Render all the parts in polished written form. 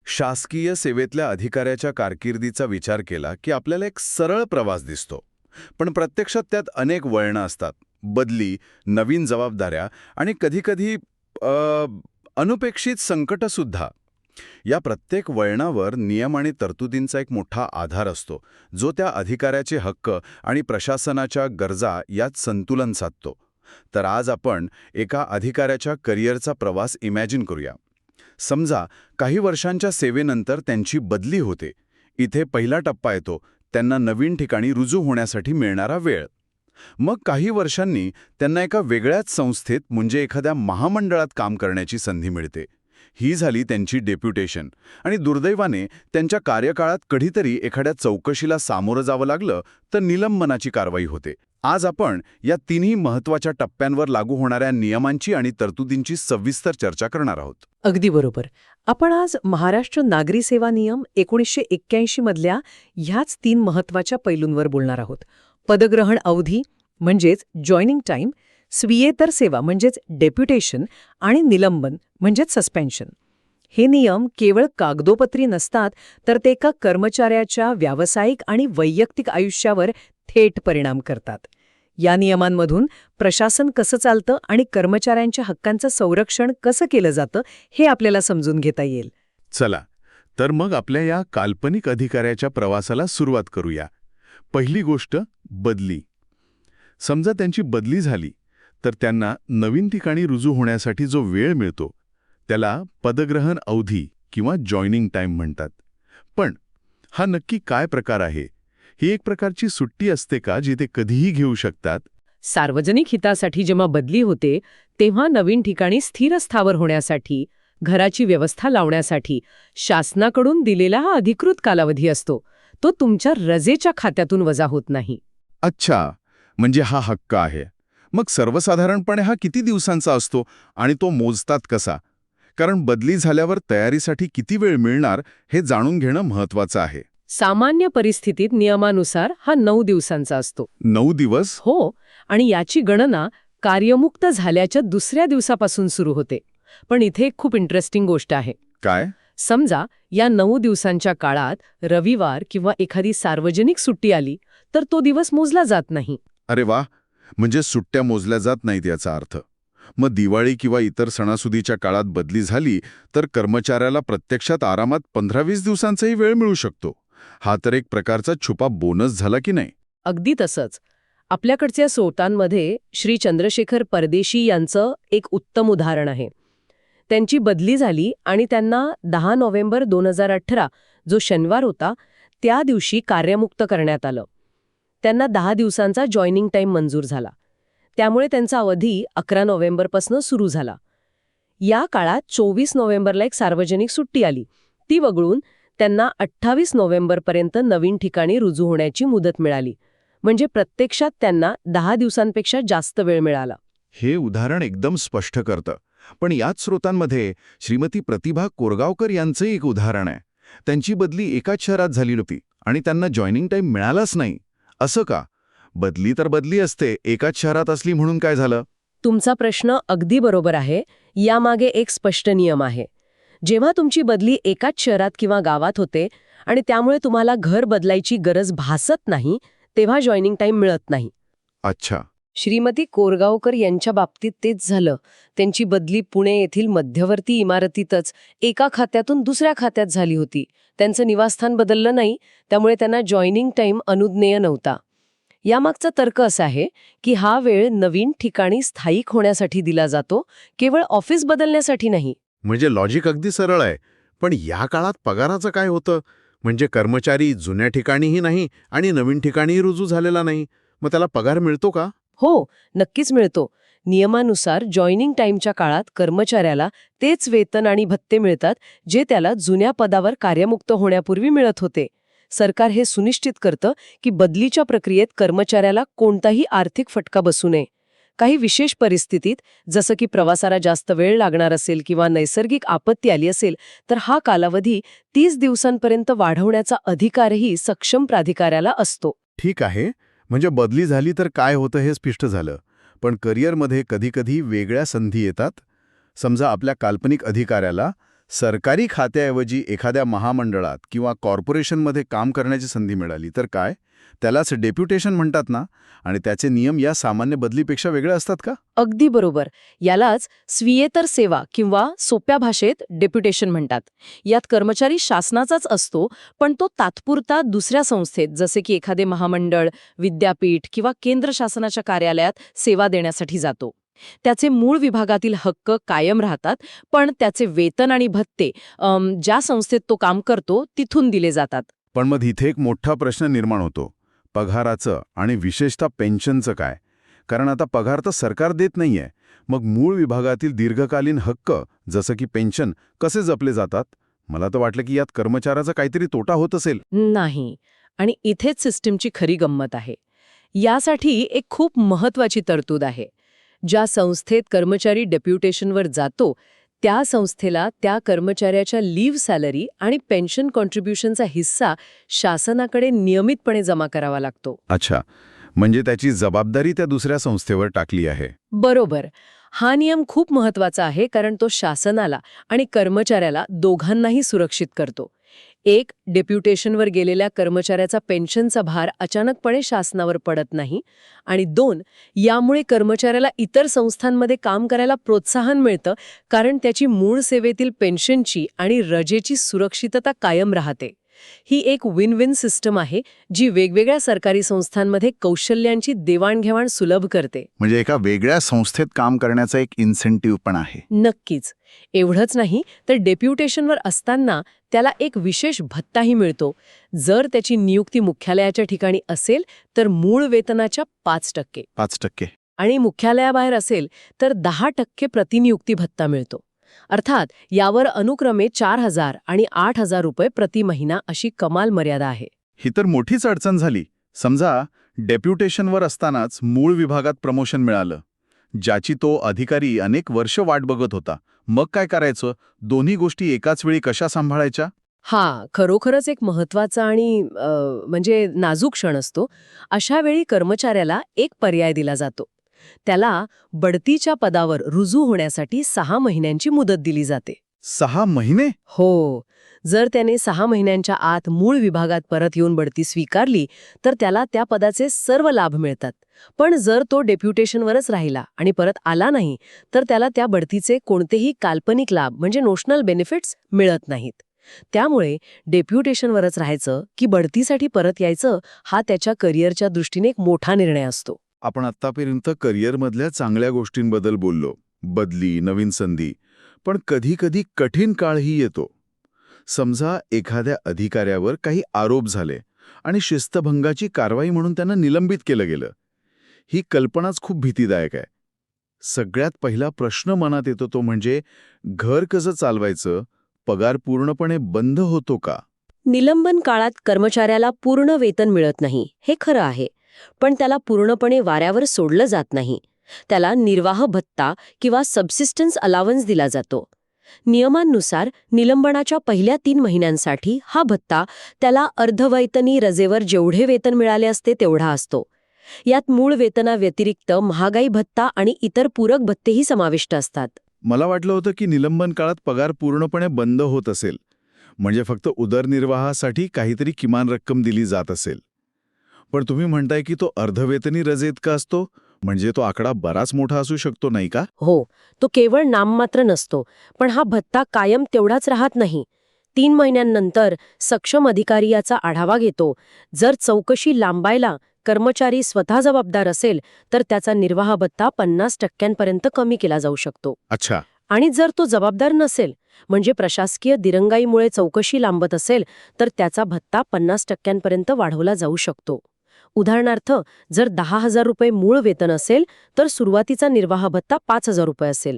शासकीय सेवेतल्या अधिकाऱ्याच्या कारकिर्दीचा विचार केला की आपल्याला एक सरळ प्रवास दिसतो. पण प्रत्यक्षात त्यात अनेक वळणं असतात. बदली, नवीन जबाबदाऱ्या आणि कधीकधी अनपेक्षित संकटंसुद्धा. या प्रत्येक वळणावर नियम आणि तरतुदींचा एक मोठा आधार असतो, जो त्या अधिकाऱ्याचे हक्क आणि प्रशासनाच्या गरजा यात संतुलन साधतो. तर आज आपण एका अधिकाऱ्याच्या करिअरचा प्रवास इमॅजिन करूया. समजा काही वर्षांच्या सेवेनंतर त्यांची बदली होते. इथे पहिला टप्पा येतो, त्यांना नवीन ठिकाणी रुजू होण्यासाठी मिळणारा वेळ. मग काही वर्षांनी त्यांना एका वेगळ्याच संस्थेत म्हणजे एखाद्या महामंडळात काम करण्याची संधी मिळते. ही झाली त्यांची डेप्युटेशन. आणि दुर्दैवाने त्यांच्या कार्यकाळात कधीतरी एखाद्या चौकशीला सामोरं जावं लागलं तर निलंबनाची कारवाई होते. आज आपण या तिन्ही महत्त्वाच्या टप्प्यांवर लागू होणाऱ्या नियमांची आणि तरतुदींची सविस्तर चर्चा करणार आहोत. अगदी बरोबर. आपण आज महाराष्ट्र नागरी सेवा नियम 1981 मधल्या ह्याच 3 महत्त्वाच्या पैलूंवर बोलणार आहोत. पदग्रहण अवधी म्हणजेच जॉइनिंग टाईम, स्वीयेतर सेवा म्हणजेच डेप्युटेशन आणि निलंबन म्हणजेच सस्पेन्शन. हे नियम केवळ कागदोपत्री नसतात, तर ते एका कर्मचाऱ्याच्या व्यावसायिक आणि वैयक्तिक आयुष्यावर थेट परिणाम करतात. या नियमांमधून प्रशासन कसं चालतं आणि कर्मचाऱ्यांच्या हक्कांचं संरक्षण कसं केलं जातं हे आपल्याला समजून घेता येईल. चला, तर मग आपल्या या काल्पनिक अधिकाऱ्याच्या प्रवासाला सुरुवात करूया. पहिली गोष्ट, बदली. समजा त्यांची बदली झाली, तर त्यांना नवीन ठिकाणी रुजू होण्यासाठी जो वेळ मिळतो त्याला पदग्रहण अवधी किंवा जॉइनिंग टाईम म्हणतात. पण हा नक्की काय प्रकार आहे? ही एक प्रकारची सुट्टी असते का, जी ते कधीही घेऊ शकतात? सार्वजनिक हितासाठी जेव्हा बदली होते, तेव्हा नवीन ठिकाणी स्थिर स्थावर होण्यासाठी, घराची व्यवस्था लावण्यासाठी शासनाकडून दिलेला हा अधिकृत कालावधी असतो. तो तुमच्या रजेच्या खात्यातून वजा होत नाही. अच्छा, म्हणजे हा हक्क आहे. मग सर्वसाधारणपणे हा किती दिवसांचा असतो आणि तो मोजतात कसा? कारण बदली झाल्यावर तयारीसाठी किती वेळ मिळणार हे जाणून घेणं महत्त्वाचं आहे. सामान्य परिस्थितीत नियमानुसार हा 9 दिवसांचा असतो. 9 दिवस? हो, आणि याची गणना कार्यमुक्त झाल्याच्या दुसऱ्या दिवसापासून सुरू होते. पण इथे एक खूप इंटरेस्टिंग गोष्ट आहे. काय? समजा या 9 दिवसांच्या काळात रविवार किंवा एखादी सार्वजनिक सुट्टी आली, तर तो दिवस मोजला जात नाही. अरे वा, म्हणजे सुट्ट्या मोजल्या जात नाहीत याचा अर्थ. मग दिवाळी किंवा इतर सणासुदीच्या काळात बदली झाली तर कर्मचाऱ्याला प्रत्यक्षात आरामात 15-20 दिवसांचाही वेळ मिळू शकतो. हा तर एक प्रकारचा छुपा बोनस झाला की नाही? अगदी तसंच. आपल्याकडच्या स्रोतांमध्ये श्री चंद्रशेखर परदेशी यांचं एक उत्तम उदाहरण आहे. त्यांची बदली झाली आणि त्यांना 10 नोव्हेंबर 2018 जो शनिवार होता त्या दिवशी कार्यमुक्त करण्यात आलं. त्यांना 10 दिवसांचा जॉइनिंग टाईम मंजूर झाला. त्यामुळे त्यांचा अवधी 11 नोव्हेंबरपासून सुरू झाला. या काळात 24 नोव्हेंबरला एक सार्वजनिक सुट्टी आली. ती वगळून त्यांना 28 नोव्हेंबरपर्यंत नवीन ठिकाणी रुजू होण्याची मुदत मिळाली. म्हणजे प्रत्यक्षात त्यांना 10 दिवसांपेक्षा जास्त वेळ मिळाला. हे उदाहरण एकदम स्पष्ट करतं. पण याच स्रोतांमध्ये श्रीमती प्रतिभा कोरगावकर यांचं एक उदाहरण आहे. त्यांची बदली एकाच शहरात झाली होती आणि त्यांना जॉइनिंग टाईम मिळालाच नाही. असं का? बदली तर बदली असते, एकाच शहरात असली म्हणून काय झालं? तुमचा प्रश्न अगदी बरोबर आहे. यामागे एक स्पष्ट नियम आहे. जेव्हा तुमची बदली एकाच शहरात किंवा गावात होते आणि त्यामुळे तुम्हाला घर बदलायची गरज भासत नाही, तेव्हा जॉइनिंग टाईम मिळत नाही. अच्छा. श्रीमती कोरगावकर यांच्या बाबतीत तेच झालं. त्यांची बदली पुणे येथील मध्यवर्ती इमारतीतच एका खात्यातून दुसऱ्या खात्यात झाली होती. त्यांचं निवासस्थान बदललं नाही, त्यामुळे त्यांना जॉइनिंग टाईम अनुज्ञेय नव्हता. यामागचा तर्क असा आहे की हा वेळ नवीन ठिकाणी स्थायिक होण्यासाठी दिला जातो, केवळ ऑफिस बदलण्यासाठी नाही. म्हणजे लॉजिक अगदी सरळ आहे. पण या काळात पगाराचं काय होतं? म्हणजे कर्मचारी जुन्या ठिकाणीही नाही आणि नवीन ठिकाणीही रुजू झालेला नाही, मग त्याला पगार मिळतो का? हो, नक्कीच मिळतो. नियमानुसार जॉइनिंग टाईमच्या काळात कर्मचाऱ्याला तेच वेतन आणि भत्ते मिळतात जे त्याला जुन्या पदावर कार्यमुक्त होण्यापूर्वी मिळत होते. सरकार हे सुनिश्चित करतं की बदलीच्या प्रक्रियेत कर्मचाऱ्याला कोणताही आर्थिक फटका बसू नये. काही विशेष परिस्थितीत, जसं की प्रवासाला जास्त वेळ लागणार असेल किंवा नैसर्गिक आपत्ती आली असेल, तर हा कालावधी 30 दिवसांपर्यंत वाढवण्याचा अधिकारही सक्षम प्राधिकाऱ्याला असतो. ठीक आहे, म्हणजे बदली झाली तर काय होतं हे स्पष्ट झालं. पण करिअरमध्ये कधीकधी वेगळ्या संधी येतात. समजा आपल्या काल्पनिक अधिकाऱ्याला सरकारी खात्याऐवजी एखाद्या महामंडळात किंवा कॉर्पोरेशनमध्ये काम करण्याची संधी मिळाली तर काय? त्यालाच डेप्युटेशन म्हणतात ना? आणि त्याचे नियम या सामान्य बदलीपेक्षा वेगळे असतात का? अगदी बरोबर. यालाच स्वीयेतर सेवा किंवा सोप्या भाषेत डेप्युटेशन म्हणतात. यात कर्मचारी शासनाचाच असतो, पण तो तात्पुरता दुसऱ्या संस्थेत जसे की एखादे महामंडळ, विद्यापीठ किंवा केंद्र शासनाच्या कार्यालयात सेवा देण्यासाठी जातो. त्याचे मूळ विभागातील हक्क कायम राहतात, पण त्याचे वेतन आणि भत्ते ज्या संस्थेत तो काम करतो तिथून दिले जातात. पण मग इथे एक मोठा प्रश्न निर्माण होतो. पगाराचं आणि विशेषतः पेन्शनचं काय? कारण आता पगार तर सरकार देत नाहीये. मग मूळ विभागातील दीर्घकालीन हक्क जसं की पेन्शन कसे जपले जातात? मला तर वाटलं की यात कर्मचाऱ्याचा काहीतरी तोटा होत असेल. नाही. आणि इथेच सिस्टीमची खरी गंमत आहे. यासाठी एक खूप महत्वाची तरतूद आहे. ज्या संस्थेत कर्मचारी डेप्युटेशनवर जातो त्या संस्थेला त्या कर्मचाऱ्याच्या लीव्ह सॅलरी आणि पेन्शन कॉन्ट्रिब्युशनचा हिस्सा शासनाकडे नियमितपणे जमा करावा लागतो. अच्छा, म्हणजे त्याची जबाबदारी त्या दुसऱ्या संस्थेवर टाकली आहे. बरोबर. हा नियम खूप महत्वाचा आहे, कारण तो शासनाला आणि कर्मचाऱ्याला दोघांनाही सुरक्षित करतो. एक, डेप्युटेशनवर गेलेल्या कर्मचाऱ्याचा पेन्शनचा भार अचानकपणे शासनावर पडत नाही. आणि दोन, यामुळे कर्मचाऱ्याला इतर संस्थांमध्ये काम करायला प्रोत्साहन मिळतं, कारण त्याची मूळ सेवेतील पेन्शनची आणि रजेची सुरक्षितता कायम राहते. ही एक विन विन सिस्टम आहे, जी वेगवेगळ्या सरकारी संस्थांमध्ये कौशल्यांची देवाणघेवाण सुलभ करते. म्हणजे एका वेगळ्या संस्थेत काम करण्याचा एक इन्सेंटिव्ह पण आहे. नक्कीच. एवढंच नाही तर डेप्युटेशनवर असताना त्याला एक विशेष भत्ताही मिळतो. जर त्याची नियुक्ती मुख्यालयाच्या ठिकाणी असेल तर मूळ वेतनाच्या 5% 5%. आणि मुख्यालयाबाहेर असेल तर 10% प्रतिनियुक्ती भत्ता मिळतो. अर्थात यावर अनुक्रमे 4,000 आणि 8,000 रुपये प्रति महिना अशी कमाल मर्यादा आहे. ही तर मोठीच अडचण झाली. समजा डेप्युटेशनवर असतानाच मूळ विभागात प्रमोशन मिळालं, ज्याची तो अधिकारी अनेक वर्ष वाट बघत होता. मग काय करायचं? दोन्ही गोष्टी एकाच वेळी कशा सांभाळायच्या? हा खरोखरच एक महत्वाचा आणि म्हणजे नाजूक क्षण असतो. अशा वेळी कर्मचाऱ्याला एक पर्याय दिला जातो. त्याला बढतीच्या पदावर रुजू होण्यासाठी 6 महिन्यांची मुदत दिली जाते. 6 महिने? हो. जर त्याने 6 महिन्यांच्या आत मूळ विभागात परत येऊन बढती स्वीकारली तर त्याला त्या पदाचे सर्व लाभ मिळतात. पण जर तो डेप्युटेशनवरच राहिला आणि परत आला नाही तर त्याला त्या बढतीचे कोणतेही काल्पनिक लाभ म्हणजे नोशनल बेनिफिट्स मिळत नाहीत. त्यामुळे डेप्युटेशनवरच राहायचं की बढतीसाठी परत यायचं हा त्याच्या करिअरच्या दृष्टीने एक मोठा निर्णय असतो. आपण आत्तापर्यंत करिअरमधल्या चांगल्या गोष्टींबद्दल बोललो, बदली, नवीन संधी. पण कधी कधी कठीण काळही येतो. समजा एखाद्या अधिकाऱ्यावर काही आरोप झाले आणि शिस्तभंगाची कारवाई म्हणून त्यांना निलंबित केलं गेलं. ही कल्पनाच खूप भीतीदायक आहे. सगळ्यात पहिला प्रश्न मनात येतो तो म्हणजे घर कसं चालवायचं? पगार पूर्णपणे बंद होतो का? निलंबन काळात कर्मचाऱ्याला पूर्ण वेतन मिळत नाही हे खरं आहे, पण त्याला पूर्णपणे वाऱ्यावर सोडलं जात नाही. त्याला निर्वाह भत्ता किंवा सबसिस्टन्स अलावन्स दिला जातो. नियमांनुसार निलंबनाच्या पहिल्या 3 महिन्यांसाठी हा भत्ता त्याला अर्धवेतनी रजेवर जेवढे वेतन मिळाले असते तेवढा असतो. यात मूळ वेतनाव्यतिरिक्त महागाई भत्ता आणि इतर पूरक भत्तेही समाविष्ट असतात. मला वाटलं होतं की निलंबन काळात पगार पूर्णपणे बंद होत असेल, म्हणजे फक्त उदरनिर्वाहासाठी काहीतरी किमान रक्कम दिली जात असेल. पण तुम्ही म्हणताय की तो अर्धवेतनी रजेइतका असतो, म्हणजे तो आकडा बराच मोठा असू शकतो, नाही का? हो, तो केवळ नाममात्र नसतो, पण हा भत्ता कायम तेवढाच राहत नाही. 3 महिन्यांनंतर सक्षम अधिकारी याचा आढावा घेतो. जर चौकशी लांबायला कर्मचारी स्वतः जबाबदार असेल तर त्याचा निर्वाह भत्ता 50% कमी केला जाऊ शकतो. अच्छा. आणि जर तो जबाबदार नसेल, म्हणजे प्रशासकीय दिरंगाईमुळे चौकशी लांबत असेल तर त्याचा भत्ता 50% वाढवला जाऊ शकतो. उदाहरणार्थ, जर 10,000 रुपये मूळ वेतन असेल तर सुरुवातीचा निर्वाह भत्ता 5,000 रुपये असेल.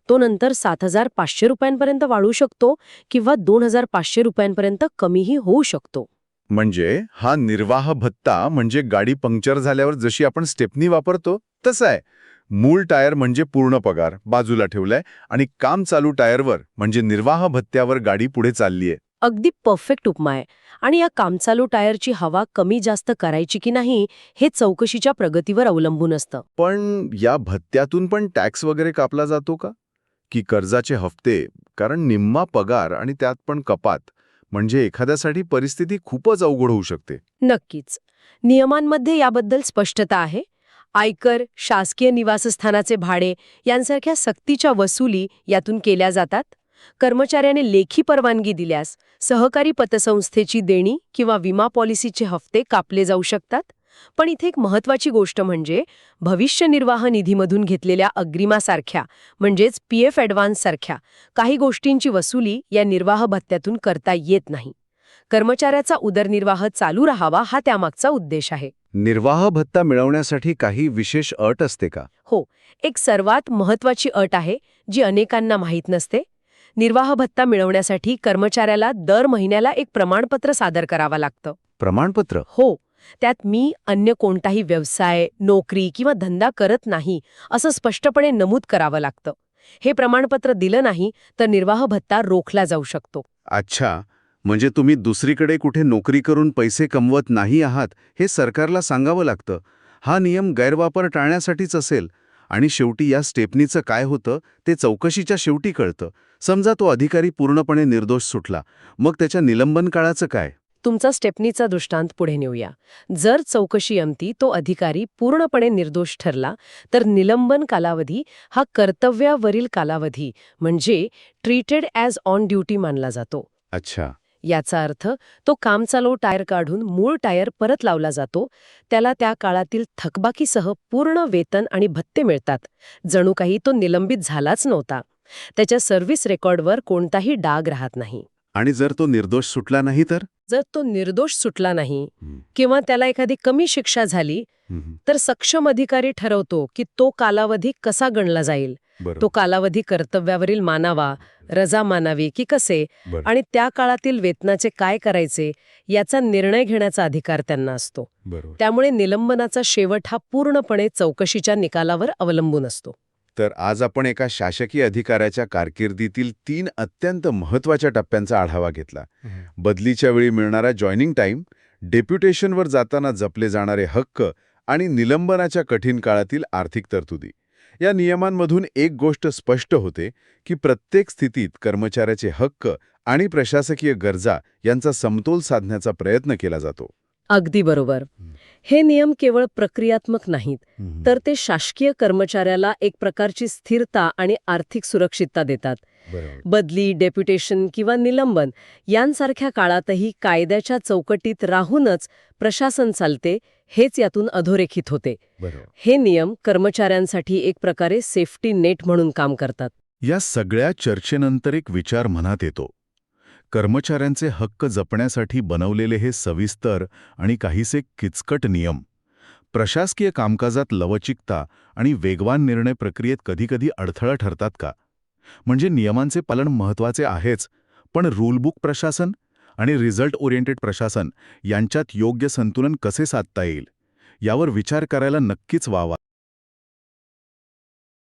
तो नंतर 7,500 रुपयांपर्यंत वाढू शकतो किंवा 2,500 रुपयांपर्यंत कमीही होऊ शकतो. म्हणजे हा निर्वाह भत्ता म्हणजे गाडी पंक्चर झाल्यावर जशी आपण स्टेपनी वापरतो तसं आहे. मूळ टायर म्हणजे पूर्ण पगार बाजूला ठेवलाय आणि काम चालू टायरवर म्हणजे निर्वाह भत्त्यावर गाडी पुढे चाललीये. अगदी परफेक्ट उपमा आहे. आणि या कामचालू टायरची हवा कमी जास्त करायची की नाही हे चौकशीच्या प्रगतीवर अवलंबून असतं. पण या भत्त्यातून पण टॅक्स वगैरे कापला जातो का? की कर्जाचे हफ्ते, कारण निम्मा पगार आणि त्यात पण कपात, म्हणजे एखाद्यासाठी परिस्थिती खूपच अवघड होऊ शकते. नक्कीच. नियमांमध्ये याबद्दल स्पष्टता आहे. आयकर, शासकीय निवासस्थानाचे भाडे यांसारख्या सक्तीच्या वसुली यातून केल्या जातात. कर्मचाऱ्याने लेखी परवानगी दिल्यास सहकारी पतसंस्थेची देणी किंवा विमा पॉलिसीचे हफ्ते कापले जाऊ शकतात. पण इथे एक महत्त्वाची गोष्ट म्हणजे भविष्य निर्वाह निधीमधून घेतलेल्या अग्रिमासारख्या म्हणजेच पीएफ ॲडव्हान्स सारख्या काही गोष्टींची वसुली या निर्वाह भत्त्यातून करता येत नाही. कर्मचाऱ्याचा उदरनिर्वाह चालू राहावा हा त्यामागचा उद्देश आहे. निर्वाह भत्ता मिळवण्यासाठी काही विशेष अट असते का? हो, एक सर्वात महत्त्वाची अट आहे जी अनेकांना माहीत नसते. निर्वाह भत्ता मिळवण्यासाठी कर्मचाऱ्याला दर महिन्याला एक प्रमाणपत्र सादर करावं लागतं. प्रमाणपत्र? हो, त्यात मी अन्य कोणताही व्यवसाय, नोकरी किंवा धंदा करत नाही असं स्पष्टपणे नमूद करावं लागतं. हे प्रमाणपत्र दिलं नाही तर निर्वाह भत्ता रोखला जाऊ शकतो. अच्छा, म्हणजे तुम्ही दुसरीकडे कुठे नोकरी करून पैसे कमवत नाही आहात हे सरकारला सांगावं लागतं. हा नियम गैरवापर टाळण्यासाठीच असेल. आणि शेवटी या स्टेपनीचं काय होतं ते चौकशीच्या शेवटी कळतं. समजा तो अधिकारी पूर्णपणे निर्दोष सुटला, मग त्याच्या निलंबन काळाचं काय? तुमचा स्टेपनीचा दृष्टांत पुढे नेऊया. जर चौकशी अंती तो अधिकारी पूर्णपणे निर्दोष ठरला तर निलंबन कालावधी हा कर्तव्यावरील कालावधी म्हणजे ट्रीटेड ॲज ऑन ड्युटी मानला जातो. अच्छा. याचा अर्थ तो कामचालू टायर काढून मूळ टायर परत लावला जातो. त्याला त्या काळातील थकबाकीसह पूर्ण वेतन आणि भत्ते मिळतात. जणू काही तो निलंबित झालाच नव्हता. त्याच्या सर्व्हिस रेकॉर्डवर कोणताही डाग राहत नाही. आणि जर तो निर्दोष सुटला नाही तर? जर तो निर्दोष सुटला नाही किंवा त्याला एखादी कमी शिक्षा झाली तर सक्षम अधिकारी ठरवतो की तो कालावधी कसा गणला जाईल. तो कालावधी कर्तव्यावरील मानावा, रजा मानावी की कसे, आणि त्या काळातील वेतनाचे काय करायचे याचा निर्णय घेण्याचा अधिकार त्यांना असतो. त्यामुळे निलंबनाचा शेवट हा पूर्णपणे चौकशीच्या निकालावर अवलंबून असतो. तर आज आपण एका शासकीय अधिकाऱ्याच्या कारकिर्दीतील 3 अत्यंत महत्त्वाच्या टप्प्यांचा आढावा घेतला. बदलीच्या वेळी मिळणारा जॉईनिंग टाईम, डेप्युटेशनवर जाताना जपले जाणारे हक्क आणि निलंबनाच्या कठीण काळातील आर्थिक तरतुदी. या नियमांमधून एक गोष्ट स्पष्ट होते की प्रत्येक स्थितीत कर्मचाऱ्याचे हक्क आणि प्रशासकीय गरजा यांचा समतोल साधण्याचा प्रयत्न केला जातो. अगदी बरोबर. हे नियम केवळ प्रक्रियात्मक नाहीत, तर ते शासकीय कर्मचाऱ्याला एक प्रकारची स्थिरता आणि आर्थिक सुरक्षितता देतात. बदली, डेप्युटेशन किंवा निलंबन यांसारख्या काळातही कायद्याच्या चौकटीत राहूनच प्रशासन चालते हेच यातून अधोरेखित होते. हे नियम कर्मचाऱ्यांसाठी एक प्रकारे सेफ्टी नेट म्हणून काम करतात. या सगळ्या चर्चेनंतर एक विचार मनात येतो. कर्मचाऱ्यांचे हक्क जपण्यासाठी बनवलेले हे सविस्तर आणि काहीसे किचकट नियम प्रशासकीय कामकाजात लवचिकता आणि वेगवान निर्णय प्रक्रियेत कधीकधी अडथळा ठरतात का? म्हणजे नियमांचे पालन महत्त्वाचे आहेच, पण रूलबुक प्रशासन आणि रिझल्ट ओरिएंटेड प्रशासन यांच्यात योग्य संतुलन कसे साधता येईल यावर विचार करायला नक्कीच वाव आहे.